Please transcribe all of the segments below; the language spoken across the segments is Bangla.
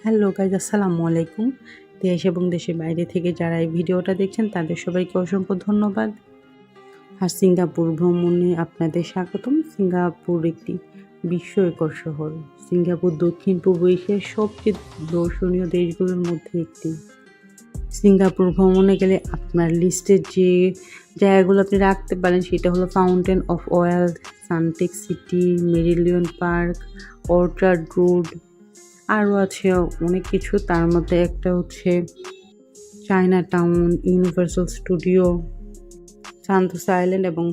হ্যালো গাইজ, আসসালামু আলাইকুম। দেশ এবং দেশের বাইরে থেকে যারা এই ভিডিওটা দেখছেন তাদের সবাইকে অসংখ্য ধন্যবাদ। আর সিঙ্গাপুর ভ্রমণে আপনাদের স্বাগতম। সিঙ্গাপুর একটি বিস্ময়কর শহর। সিঙ্গাপুর দক্ষিণ পূর্ব এশিয়ার সবচেয়ে দর্শনীয় দেশগুলোর মধ্যে একটি। সিঙ্গাপুর ভ্রমণে গেলে আপনার লিস্টে যে জায়গাগুলো আপনি রাখতে পারেন সেটা হলো Fountain of Wealth, Suntec City, Merlion Park, Orchard Road, আরও আছে অনেক কিছু। তার মধ্যে একটা হচ্ছে Chinatown, Universal Studio, Sentosa Island এবং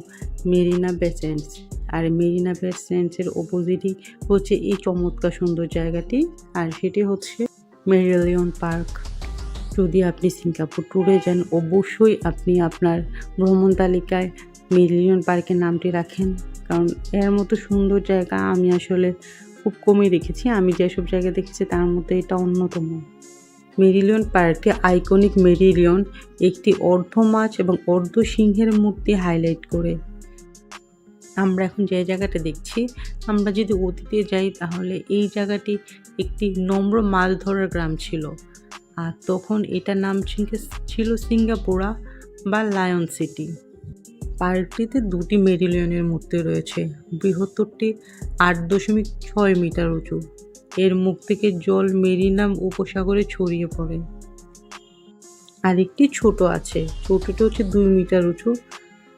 মেরিনা বে স্যান্ডস। আর মেরিনা বে স্যান্ডসের অপোজিটই হচ্ছে এই চমৎকার সুন্দর জায়গাটি, আর সেটি হচ্ছে মেরিলিয়ন পার্ক। যদি আপনি সিঙ্গাপুর ট্যুরে যান অবশ্যই আপনি আপনার ভ্রমণ তালিকায় মেরিলিয়ন পার্কের নামটি রাখেন, কারণ এর মতো সুন্দর জায়গা আমি আসলে খুব কমই দেখেছি। আমি যেসব জায়গা দেখেছি তার মধ্যে এটা অন্যতম। মেরিলিয়ন পার্কটি আইকনিক মেরিলিয়ন, একটি অর্ধ মাছ এবং অর্ধ সিংহের মূর্তি হাইলাইট করে। আমরা এখন যে জায়গাটা দেখছি, আমরা যদি অতীতে যাই তাহলে এই জায়গাটি একটি নম্র মাছ ধরার গ্রাম ছিল, আর তখন এটার নাম ছিল সিঙ্গাপুরা বা লায়ন সিটি। পার্কটিতে দুটি মেরিলিয়নের মূর্তি রয়েছে। বৃহত্তরটি 8.6 মিটার উঁচু। এর মুখ থেকে জল মেরিনা উপসাগরে ছড়িয়ে পড়ে। আরেকটি ছোট আছে, ছোটটা হচ্ছে 2 মিটার উঁচু।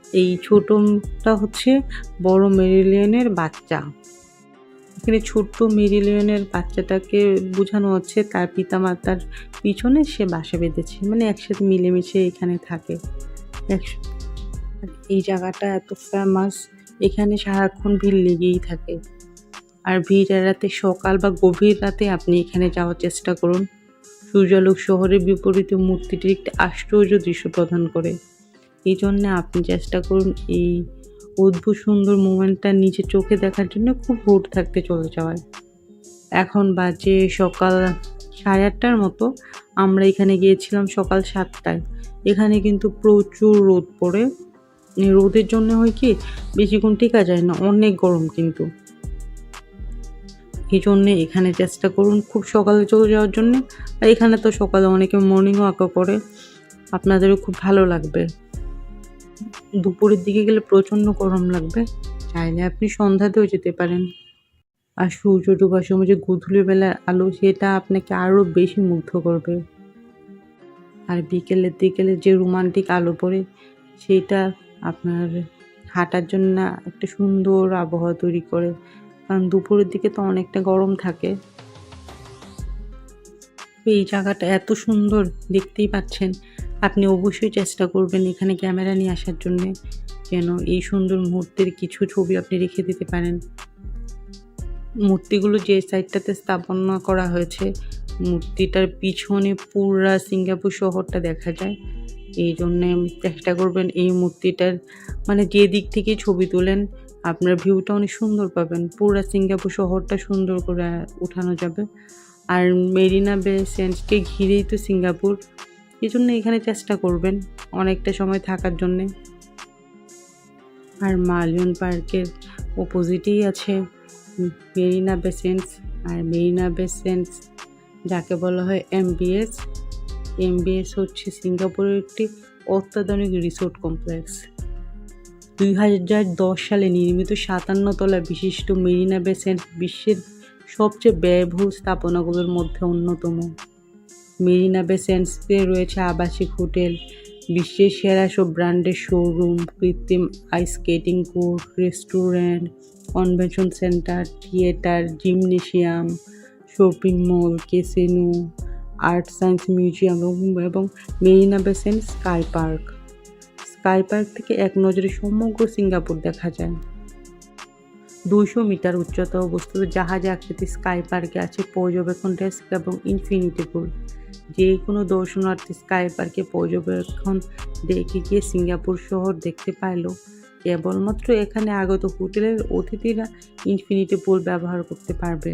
এই ছোটটা হচ্ছে বড় মেরিলিয়নের বাচ্চা। এখানে ছোট্ট মেরিলিয়নের বাচ্চাটাকে বোঝানো হচ্ছে তার পিতামাতার পিছনে সে বাসা বেঁধেছে, মানে একসাথে মিলেমিশে এখানে থাকে। এই জায়গাটা এত ফেমাস, এখানে সারাক্ষণ ভিড় লেগেই থাকে। আর ভিড় এড়াতে সকাল বা গভীর রাতে আপনি এখানে যাওয়ার চেষ্টা করুন। সূর্যালোক শহরের বিপরীতে মূর্তিটির একটি আশ্চর্য দৃশ্য প্রদান করে। এই জন্য আপনি চেষ্টা করুন এই অদ্ভুত সুন্দর মোমেন্টটা নিজে চোখে দেখার জন্য খুব ভোর থাকতে চলে যাওয়ায়। এখন বাজে সকাল 8:30টার মতো। আমরা এখানে গিয়েছিলাম সকাল 7টায়। এখানে কিন্তু প্রচুর রোদ পড়ে। রোদের জন্য হয় কি বেশিক্ষণ টিকা যায় না, অনেক গরম কিন্তু। এই জন্যে এখানে চেষ্টা করুন খুব সকালে চলে যাওয়ার জন্য। আর এখানে তো সকালে অনেকে মর্নিং ওয়াকও করে, আপনাদেরও খুব ভালো লাগবে। দুপুরের দিকে গেলে প্রচণ্ড গরম লাগবে, চাইলে আপনি সন্ধ্যাতেও যেতে পারেন। আর সূর্য ডোবার সময় যে গোধূলি বেলার আলো, সেটা আপনাকে আরও বেশি মুগ্ধ করবে। আর বিকেলের যে রোমান্টিক আলো পড়ে, সেটা আপনার হাঁটার জন্য একটা সুন্দর আবহাওয়া তৈরি করে, কারণ দুপুরের দিকে তো অনেকটা গরম থাকে। এই জায়গাটা এত সুন্দর, দেখতেই পাচ্ছেন। আপনি অবশ্যই চেষ্টা করবেন এখানে ক্যামেরা নিয়ে আসার জন্যে, যেন এই সুন্দর মুহূর্তের কিছু ছবি আপনি রেখে দিতে পারেন। মূর্তিগুলো যে সাইডটাতে স্থাপনা করা হয়েছে, মূর্তিটার পিছনে পুরা সিঙ্গাপুর শহরটা দেখা যায়। এই জন্যে চেষ্টা করবেন এই মূর্তিটার মানে যে দিক থেকে ছবি তোলেন আপনার ভিউটা অনেক সুন্দর পাবেন। পুরা সিঙ্গাপুর শহরটা সুন্দর করে উঠানো যাবে। আর মেরিনা বে স্যান্ডসকে ঘিরেই তো সিঙ্গাপুর, এই জন্য এখানে চেষ্টা করবেন অনেকটা সময় থাকার জন্যে। আর মেরিলিয়ন পার্কের অপোজিটেই আছে মেরিনা বে স্যান্ডস। আর মেরিনা বে স্যান্ডস যাকে বলা হয় এমবিএস হচ্ছে সিঙ্গাপুরের একটি অত্যাধুনিক রিসোর্ট কমপ্লেক্স। 2010 সালে নির্মিত 57 তলা বিশিষ্ট মেরিনা বে স্যান্ডস বিশ্বের সবচেয়ে ব্যয়বহুল স্থাপনাগুলোর মধ্যে অন্যতম। মেরিনা বে স্যান্ডসে রয়েছে আবাসিক হোটেল, বিশ্বের সেরা সব ব্র্যান্ডের শোরুম, কৃত্রিম ice skating court, restaurant, convention centre, theatre, gymnasium, shopping mall, casino, art science museum এবং মেরিনা বে স্যান্ডস স্কাই পার্ক থেকে এক নজরে সমগ্র সিঙ্গাপুর দেখা যায়। 200 মিটার উচ্চতা অবস্থিত জাহাজ আকৃতি স্কাই পার্কে আছে পর্যবেক্ষণ ডেস্ক এবং ইনফিনিটি পুল। যে কোনো দর্শনার্থী স্কাই পার্কে পর্যবেক্ষণ দেখে গিয়ে সিঙ্গাপুর শহর দেখতে পাইল। কেবলমাত্র এখানে আগত হোটেলের অতিথিরা ইনফিনিটি পুল ব্যবহার করতে পারবে।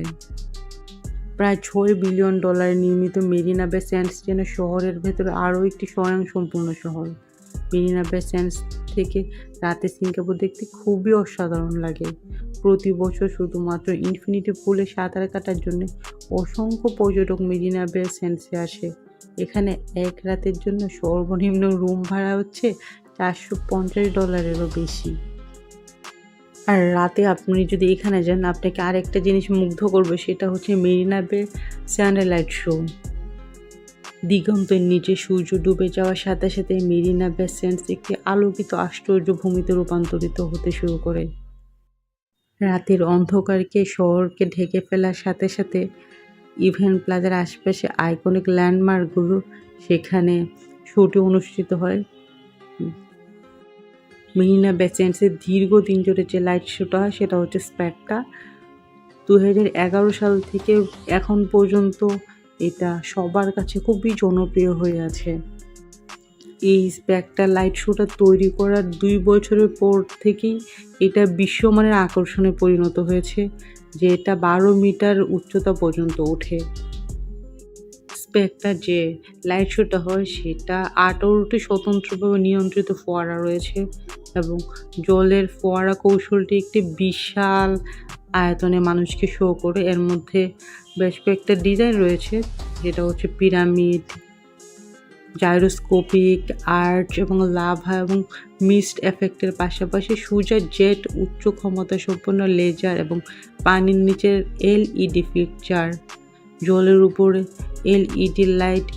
প্রায় $6 বিলিয়ন নির্মিত মেরিনা বে স্যান্ডস যেন শহরের ভেতরে আরও একটি স্বয়ংসম্পূর্ণ শহর। মেরিনা বে স্যান্ডস থেকে রাতে সিঙ্গাপুর দেখতে খুবই অসাধারণ লাগে। প্রতি বছর শুধুমাত্র ইনফিনিটি পুলে সাঁতার কাটার জন্য অসংখ্য পর্যটক মেরিনা বে স্যান্ডসে আসে। এখানে এক রাতের জন্য সর্বনিম্ন রুম ভাড়া হচ্ছে $450 বেশি। আর রাতে আপনি যদি এখানে যান, আপনাকে আরেকটা জিনিস মুগ্ধ করবে, সেটা হচ্ছে মেরিনা বে সানলাইট শো। দিগন্তের নিচে সূর্য ডুবে যাওয়ার সাথে সাথে মেরিনা বে স্যান্ডস একটি আলোকিত আশ্চর্য ভূমিতে রূপান্তরিত হতে শুরু করে। রাতের অন্ধকারকে শহরকে ঢেকে ফেলার সাথে সাথে ইভেন্ট প্লাজার আশেপাশে আইকনিক ল্যান্ডমার্কগুলো সেখানে শোটি অনুষ্ঠিত হয়। মেরিনা বে স্যান্ডসের দীর্ঘদিন ধরে যে লাইট শোটা হয় সেটা হচ্ছে স্পেকটা। 2011 সাল থেকে এখন পর্যন্ত এটা সবার কাছে খুবই জনপ্রিয় হয়ে আছে। এই স্পেকটার লাইট শোটা তৈরি করার 2 বছরের পর থেকেই এটা বিশ্বমানের আকর্ষণে পরিণত হয়েছে, যে এটা 12 মিটার উচ্চতা পর্যন্ত ওঠে। স্পেকটার যে লাইট শোটা হয় সেটা 18টি স্বতন্ত্রভাবে নিয়ন্ত্রিত ফোয়ারা রয়েছে এবং জলের ফোয়ারা কৌশলটি একটি বিশাল আয়তনে মানুষকে শো করে। এর মধ্যে বেশ কয়েকটা ডিজাইন রয়েছে, যেটা হচ্ছে পিরামিড, জাইরোস্কোপিক, আর্চ এবং লাভা এবং মিস্ট এফেক্টের পাশাপাশি সূর্যের জেট, উচ্চ ক্ষমতা সম্পন্ন লেজার এবং পানির নিচের LED ফিকচার। জলের উপরে LED লাইট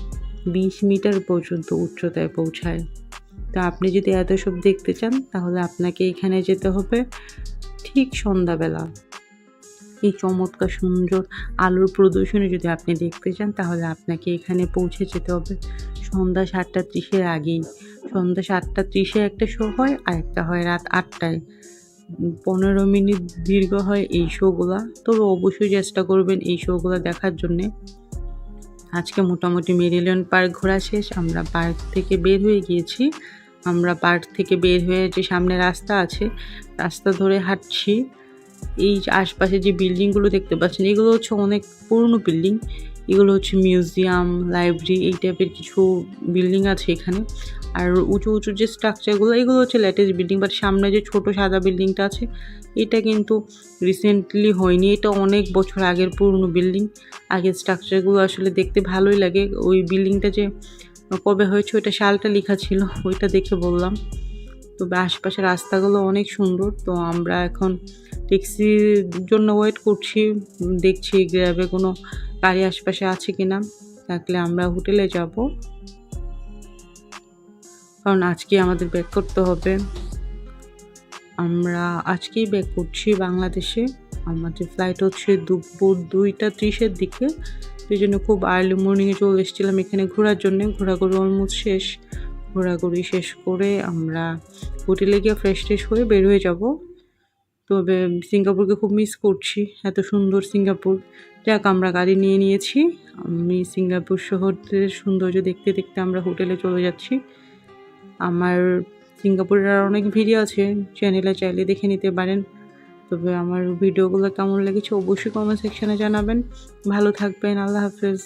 20 মিটার পর্যন্ত উচ্চতায় পৌঁছায়। তো আপনি যদি এত সব দেখতে চান তাহলে আপনাকে এখানে যেতে হবে ঠিক সন্ধ্যাবেলা। এই চমৎকার সুন্দর আলোর প্রদর্শনী যদি আপনি দেখতে চান তাহলে আপনাকে এখানে পৌঁছে যেতে হবে সন্ধ্যা 7:30-এর আগেই। সন্ধ্যা 7:30-এ একটা শো হয় আর একটা হয় রাত 8টায়। 15 মিনিট দীর্ঘ হয় এই শোগুলা, তবে অবশ্যই চেষ্টা করবেন এই শোগুলো দেখার জন্যে। আজকে মোটামুটি মেরিল্যান্ড পার্ক ঘোরা শেষ। আমরা পার্ক থেকে বের হয়ে গিয়েছি। আমরা পার্ক থেকে বের হয়ে যে সামনে রাস্তা আছে, রাস্তা ধরে হাঁটছি। এই আশপাশে যে বিল্ডিংগুলো দেখতে পাচ্ছেন এগুলো হচ্ছে অনেক পুরনো বিল্ডিং। এগুলো হচ্ছে মিউজিয়াম, লাইব্রেরি, এই টাইপের কিছু বিল্ডিং আছে এখানে। আর উঁচু উঁচু যে স্ট্রাকচারগুলো এগুলো হচ্ছে লেটেস্ট বিল্ডিং, বাট সামনে যে ছোট সাদা বিল্ডিংটা আছে এটা কিন্তু রিসেন্টলি হয়নি, এটা অনেক বছর আগের পুরনো বিল্ডিং। আগের স্ট্রাকচারগুলো আসলে দেখতে ভালোই লাগে। ওই বিল্ডিংটা যে কবে হয়েছে ওইটা সালটা লেখা ছিল, ওইটা দেখে বললাম। তবে আশপাশের রাস্তাগুলো অনেক সুন্দর। তো আমরা এখন ট্যাক্সির জন্য ওয়েট করছি, দেখছি গ্র্যাবে কোনো গাড়ি আশপাশে আছে কিনা, থাকলে আমরা হোটেলে যাব, কারণ আজকে আমাদের ব্যাক করতে হবে। আমরা আজকেই ব্যাক করছি বাংলাদেশে। আমাদের ফ্লাইট হচ্ছে দুপুর 2:30-এর দিকে, সেই জন্য খুব আর্লি মর্নিংয়ে চলে এসেছিলাম এখানে ঘোরার জন্য। ঘোরাঘুরি অলমোস্ট শেষ। ঘোরাঘুরি শেষ করে আমরা হোটেলে গিয়ে ফ্রেশ ট্রেশ হয়ে বের হয়ে যাব। তবে সিঙ্গাপুরকে খুব মিস করছি, এত সুন্দর সিঙ্গাপুর। যাক, আমরা গাড়ি নিয়ে নিয়েছি। আমি সিঙ্গাপুর শহরের সৌন্দর্য দেখতে দেখতে আমরা হোটেলে চলে যাচ্ছি। আমার সিঙ্গাপুরের আর অনেক ভিডিও আছে, চ্যানেলে চাইলে দেখে নিতে পারেন। তবে আমার ভিডিওগুলো কেমন লেগেছে অবশ্যই কমেন্ট সেকশনে জানাবেন। ভালো থাকবেন, আল্লাহ হাফেজ।